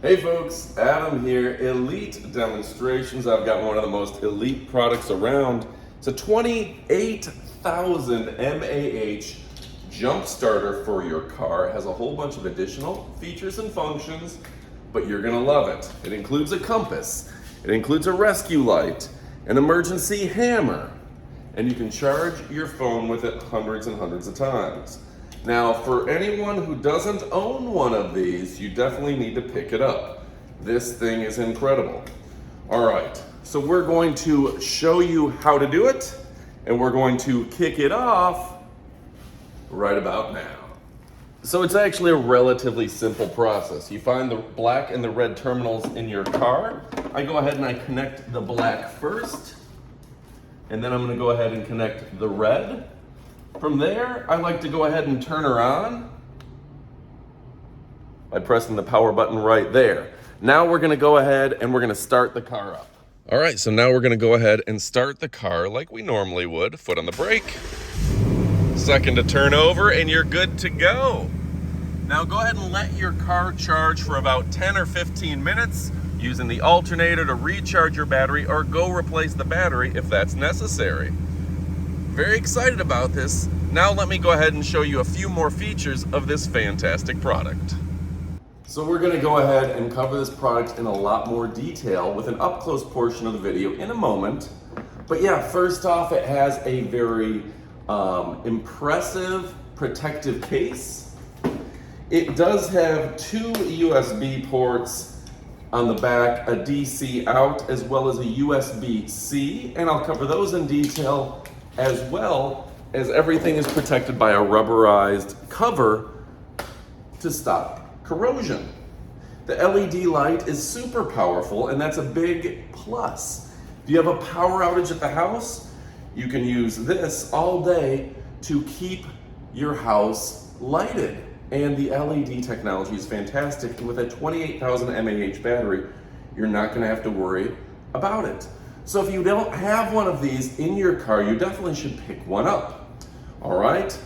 Hey folks, Adam here, Elite Demonstrations. I've got one of the most elite products around. It's a 28,000 mAh jump starter for your car. It has a whole bunch of additional features and functions, but you're gonna love it. It includes a compass, it includes a rescue light, an emergency hammer, and you can charge your phone with it hundreds and hundreds of times. Now, for anyone who doesn't own one of these, you definitely need to pick it up. This thing is incredible. All right, so we're going to show you how to do it, and we're going to kick it off right about now. So it's actually a relatively simple process. You find the black and the red terminals in your car. I go ahead and I connect the black first, and then I'm gonna go ahead and connect the red. From there, I like to go ahead and turn her on by pressing the power button right there. Now we're gonna go ahead and we're gonna start the car up. All right, so now we're gonna go ahead and start the car like we normally would. Foot on the brake, second to turn over, and you're good to go. Now go ahead and let your car charge for about 10 or 15 minutes using the alternator to recharge your battery or go replace the battery if that's necessary. Very excited about this. Now let me go ahead and show you a few more features of this fantastic product. So we're gonna go ahead and cover this product in a lot more detail with an up-close portion of the video in a moment. But yeah, first off, it has a very impressive protective case. It does have two USB ports on the back, a DC out, as well as a USB-C, and I'll cover those in detail, as well as everything is protected by a rubberized cover to stop corrosion. The LED light is super powerful, and that's a big plus. If you have a power outage at the house, you can use this all day to keep your house lighted. And the LED technology is fantastic. And with a 28,000 mAh battery, you're not gonna have to worry about it. So if you don't have one of these in your car, you definitely should pick one up. All right?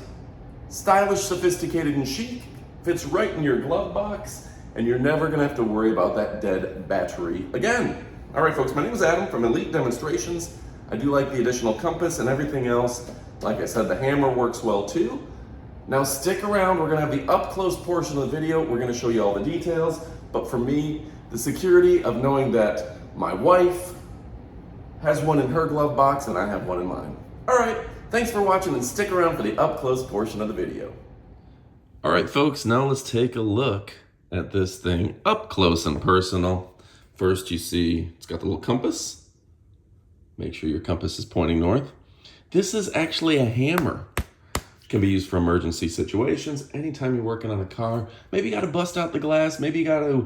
Stylish, sophisticated, and chic, fits right in your glove box, and you're never gonna have to worry about that dead battery again. All right, folks, my name is Adam from Elite Demonstrations. I do like the additional compass and everything else. Like I said, the hammer works well too. Now stick around, we're gonna have the up-close portion of the video. We're gonna show you all the details, but for me, the security of knowing that my wife has one in her glove box and I have one in mine. All right, thanks for watching and stick around for the up-close portion of the video. All right, folks, now let's take a look at this thing up close and personal. First, you see it's got the little compass. Make sure your compass is pointing north. This is actually a hammer. It can be used for emergency situations. Anytime you're working on a car, maybe you gotta bust out the glass, maybe you gotta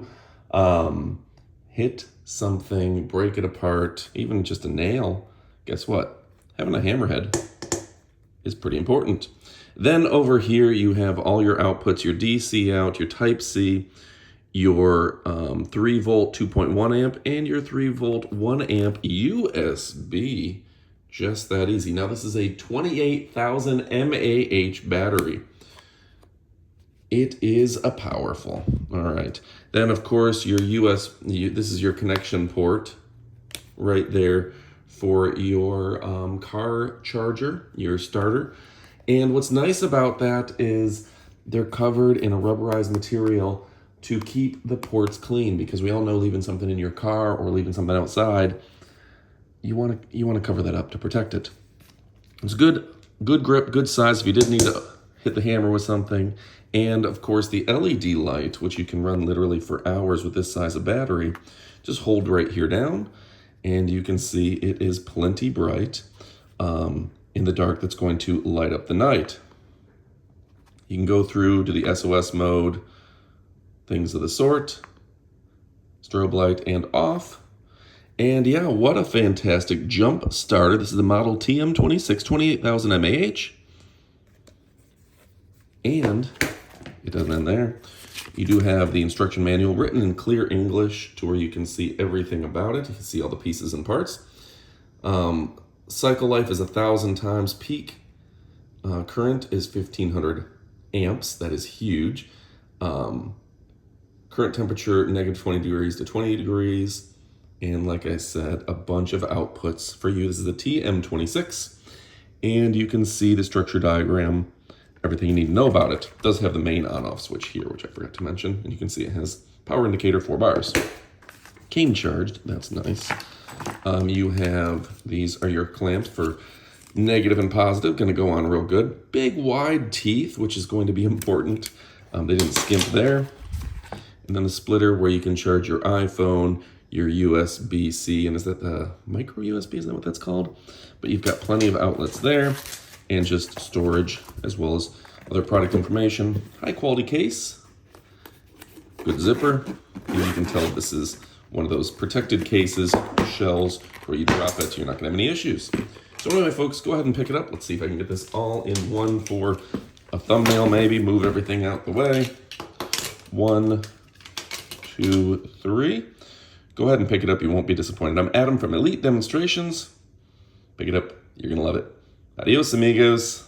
hit something, break it apart, even just a nail. Guess what? Having a hammerhead is pretty important. Then over here you have all your outputs, your DC out, your Type C, your 3 volt 2.1 amp, and your 3 volt 1 amp USB. Just that easy. Now this is a 28,000 mAh battery. It is a powerful. All right. Then of course your this is your connection port right there for your car charger, your starter. And what's nice about that is they're covered in a rubberized material to keep the ports clean, because we all know leaving something in your car or leaving something outside, you want to cover that up to protect it. It's good grip, good size if you did need to hit the hammer with something. And of course the LED light, which you can run literally for hours with this size of battery, just hold right here down and you can see it is plenty bright in the dark. That's going to light up the night. You can go through to the SOS mode, things of the sort, strobe light and off. And yeah, what a fantastic jump starter. This is the model TM26, 28,000 mAh. And it doesn't end there. You do have the instruction manual written in clear English to where you can see everything about it. You can see all the pieces and parts. Cycle life is 1,000 times. Peak current is 1,500 amps. That is huge. Current temperature, -20 degrees to 20 degrees. And like I said, a bunch of outputs for you. This is a TM26. And you can see the structure diagram, everything you need to know about it. It does have the main on-off switch here, which I forgot to mention. And you can see it has power indicator, 4 bars. Cane charged, that's nice. You have, these are your clamps for negative and positive, gonna go on real good. Big wide teeth, which is going to be important. They didn't skimp there. And then the splitter where you can charge your iPhone, your USB-C, and is that the micro USB, is that what that's called? But you've got plenty of outlets there, and just storage, as well as other product information. High quality case, good zipper. You can tell this is one of those protected cases, shells, where you drop it, you're not gonna have any issues. So anyway, folks, go ahead and pick it up. Let's see if I can get this all in one for a thumbnail maybe. Move everything out the way. 1, 2, 3. Go ahead and pick it up. You won't be disappointed. I'm Adam from Elite Demonstrations. Pick it up. You're going to love it. Adios, amigos.